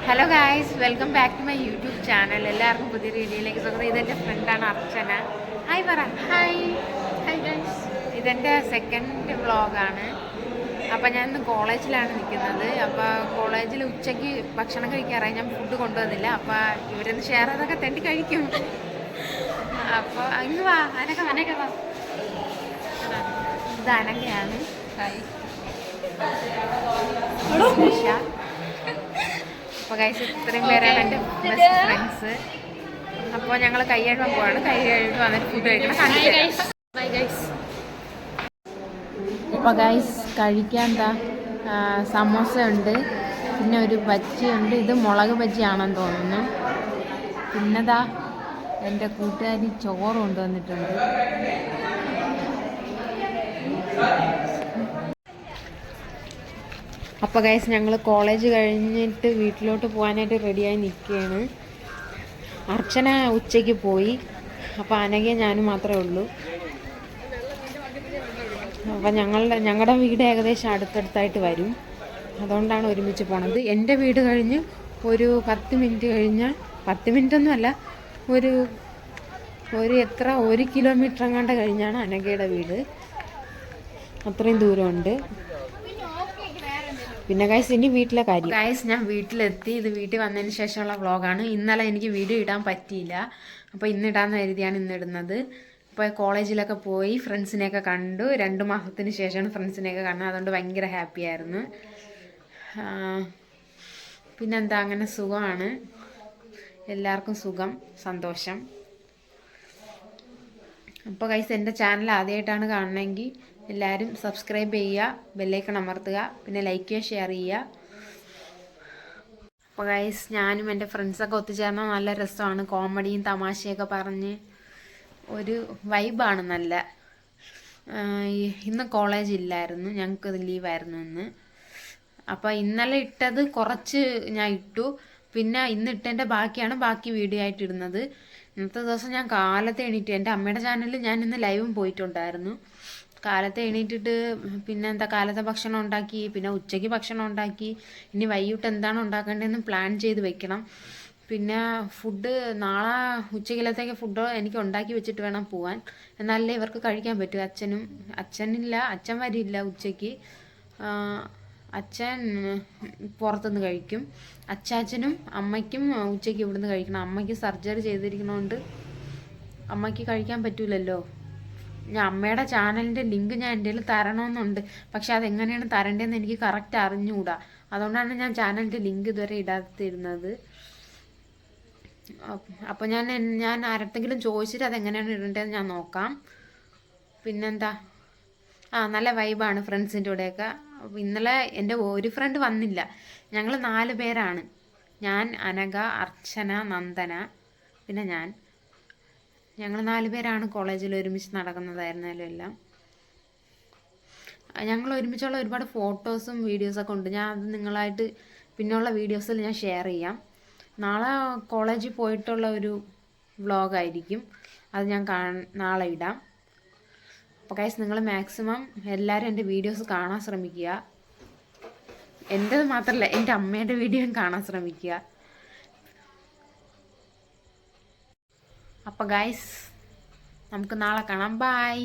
Hello guys, welcome back to my YouTube channel. എല്ലാവർക്കും പുതിയ വീഡിയോയിലേക്ക് സ്വാഗതം. ഇതെൻ്റെ ഫ്രണ്ടാണ് അർച്ചന. ഹായ് പറ. Hi hi guys. ഇതെൻ്റെ സെക്കൻഡ് വ്ളോഗാണ്. അപ്പോൾ ഞാൻ ഇന്ന് കോളേജിലാണ് നിൽക്കുന്നത്. അപ്പോൾ കോളേജിൽ ഉച്ചയ്ക്ക് ഭക്ഷണം കഴിക്കാറായി. ഞാൻ ഫുഡ് കൊണ്ടുവന്നില്ല. അപ്പോൾ ഇവരൊന്ന് ഷെയർ ചെയ്തൊക്കെ തെണ്ടി കഴിക്കും. അപ്പോൾ ഇന്ന് വാ അനക്ക വാ. ഇത് അനക്കയാണ്. ഹായ്. അപ്പോൾ ഗൈസ്, ഇത്രയും പേരാണ് എൻ്റെ ബെസ്റ്റ് ഫ്രണ്ട്സ്. അപ്പോൾ ഞങ്ങൾ കൈ കഴുകാൻ പോവാണ്. കൈ കഴുകി വന്നിട്ട് ഫുഡ് കഴിക്കണം. Bye guys. അപ്പോൾ ഗൈസ്, കഴിക്കാൻ എന്താ സമോസ ഉണ്ട്, പിന്നെ ഒരു ബജ്ജി ഉണ്ട്. ഇത് മുളക് ബജ്ജിയാണെന്ന് തോന്നുന്നു. പിന്നെതാ എൻ്റെ കൂട്ടുകാരി ചോറ് കൊണ്ടുവന്നിട്ടുണ്ട്. അപ്പോൾ ഗൈസ്, ഞങ്ങൾ കോളേജ് കഴിഞ്ഞിട്ട് വീട്ടിലോട്ട് പോകാനായിട്ട് റെഡിയായി നിൽക്കുകയാണ്. അർച്ചന ഉച്ചയ്ക്ക് പോയി. അപ്പോൾ അനഘയും ഞാനും മാത്രമേ ഉള്ളൂ. അപ്പോൾ ഞങ്ങളുടെ വീട് ഏകദേശം അടുത്തടുത്തായിട്ട് വരും. അതുകൊണ്ടാണ് ഒരുമിച്ച് പോണത്. എൻ്റെ വീട് കഴിഞ്ഞ് ഒരു 10 മിനിറ്റ് കഴിഞ്ഞാൽ, 10 മിനിറ്റൊന്നുമല്ല, ഒരു 1 കിലോമീറ്റർ എങ്ങാണ്ട് കഴിഞ്ഞാണ് അനഘയുടെ വീട്. അത്രയും ദൂരമുണ്ട്. പിന്നെ ഗൈസ്, ഇനി വീട്ടിലെ കാര്യം. ഗൈസ്, ഞാൻ വീട്ടിലെത്തി. ഇത് വീട്ടിൽ വന്നതിന് ശേഷമുള്ള വ്ളോഗാണ്. ഇന്നലെ എനിക്ക് വീഡിയോ ഇടാൻ പറ്റിയില്ല. അപ്പോൾ ഇന്നിടാമെന്ന് കരുതിയാണ് ഇന്നിടുന്നത്. ഇപ്പോൾ കോളേജിലൊക്കെ പോയി ഫ്രണ്ട്സിനെയൊക്കെ കണ്ടു. 2 മാസത്തിന് ശേഷമാണ് ഫ്രണ്ട്സിനെയൊക്കെ കാണുന്നത്. അതുകൊണ്ട് ഭയങ്കര ഹാപ്പി ആയിരുന്നു. പിന്നെന്താ, അങ്ങനെ സുഖമാണ്. എല്ലാവർക്കും സുഖം, സന്തോഷം. അപ്പോൾ ഗൈസ്, എൻ്റെ ചാനൽ ആദ്യമായിട്ടാണ് കാണണമെങ്കിൽ എല്ലാവരും സബ്സ്ക്രൈബ് ചെയ്യുക, ബെല്ലൈക്കൺ അമർത്തുക, പിന്നെ ലൈക്ക് ചെയ്യുക, ഷെയർ ചെയ്യുക. അപ്പോൾ ഗൈസ്, ഞാനും എൻ്റെ ഫ്രണ്ട്സൊക്കെ ഒത്തുചേർന്നാൽ നല്ല രസമാണ്. കോമഡിയും തമാശയൊക്കെ പറഞ്ഞ് ഒരു വൈബാണ് നല്ല. ഇന്ന് കോളേജ് ഇല്ലായിരുന്നു, ഞങ്ങൾക്ക് ലീവായിരുന്നു ഇന്ന്. അപ്പോൾ ഇന്നലെ ഇട്ടത് കുറച്ച് ഞാൻ ഇട്ടു. പിന്നെ ഇന്ന് ഇട്ടതിൻ്റെ ബാക്കി വീഡിയോ ആയിട്ട് ഇടുന്നത്. ഇന്നത്തെ ദിവസം ഞാൻ കാലത്തെ എണീറ്റു. എൻ്റെ അമ്മയുടെ ചാനലിൽ ഞാൻ ഇന്ന് ലൈവും പോയിട്ടുണ്ടായിരുന്നു. കാലത്തെ എണീറ്റിട്ട് പിന്നെ എന്താ, കാലത്തെ ഭക്ഷണം ഉണ്ടാക്കി, പിന്നെ ഉച്ചയ്ക്ക് ഭക്ഷണം ഉണ്ടാക്കി. ഇനി വൈകിട്ട് എന്താണ് ഉണ്ടാക്കേണ്ടതെന്ന് പ്ലാൻ ചെയ്ത് വെക്കണം. പിന്നെ ഫുഡ് നാളെ ഉച്ചയ്ക്കലത്തേക്ക് ഫുഡ് എനിക്ക് ഉണ്ടാക്കി വെച്ചിട്ട് വേണം പോവാൻ. എന്നാലേ ഇവർക്ക് കഴിക്കാൻ പറ്റൂ. അച്ഛൻ വരില്ല ഉച്ചയ്ക്ക്. അച്ഛൻ പുറത്തുനിന്ന് കഴിക്കും. അച്ചാച്ചനും അമ്മയ്ക്കും ഉച്ചയ്ക്ക് ഇവിടുന്ന് കഴിക്കണം. അമ്മയ്ക്ക് സർജറി ചെയ്തിരിക്കുന്നതുകൊണ്ട് അമ്മയ്ക്ക് കഴിക്കാൻ പറ്റൂലല്ലോ. ഞാൻ അമ്മയുടെ ചാനലിൻ്റെ ലിങ്ക് ഞാൻ എൻ്റെ കയ്യിൽ തരണമെന്നുണ്ട്. പക്ഷെ അതെങ്ങനെയാണ് തരേണ്ടതെന്ന് എനിക്ക് കറക്റ്റ് അറിഞ്ഞുകൂടാ. അതുകൊണ്ടാണ് ഞാൻ ചാനലിൻ്റെ ലിങ്ക് ഇതുവരെ ഇടാതിരുന്നത്. അപ്പോൾ ഞാൻ ആരടുത്തെങ്കിലും ചോദിച്ചിട്ട് അതെങ്ങനെയാണ് ഇടേണ്ടതെന്ന് ഞാൻ നോക്കാം. പിന്നെന്താ, നല്ല വൈബാണ് ഫ്രണ്ട്സിൻ്റെ കൂടെയൊക്കെ. ഇന്നലെ എൻ്റെ ഒരു ഫ്രണ്ട് വന്നില്ല. ഞങ്ങൾ 4 പേരാണ്. ഞാൻ, അനഘ, അർച്ചന, നന്ദന, പിന്നെ ഞങ്ങൾ 4 പേരാണ് കോളേജിൽ ഒരുമിച്ച് നടക്കുന്നതായിരുന്നാലും എല്ലാം. ഞങ്ങൾ ഒരുമിച്ചുള്ള ഒരുപാട് ഫോട്ടോസും വീഡിയോസൊക്കെ ഉണ്ട്. ഞാൻ അത് നിങ്ങളായിട്ട് പിന്നെയുള്ള വീഡിയോസിൽ ഞാൻ ഷെയർ ചെയ്യാം. നാളെ കോളേജിൽ പോയിട്ടുള്ള ഒരു വ്ളോഗായിരിക്കും. അത് ഞാൻ നാളെ ഇടാം. അപ്പോൾ ഗൈസ്, നിങ്ങൾ മാക്സിമം എല്ലാവരും എൻ്റെ വീഡിയോസ് കാണാൻ ശ്രമിക്കുക. എൻ്റേത് മാത്രമല്ല, എൻ്റെ അമ്മയുടെ വീഡിയോയും കാണാൻ ശ്രമിക്കുക. അപ്പോൾ ഗൈസ്, നമുക്ക് നാളെ കാണാം. ബൈ.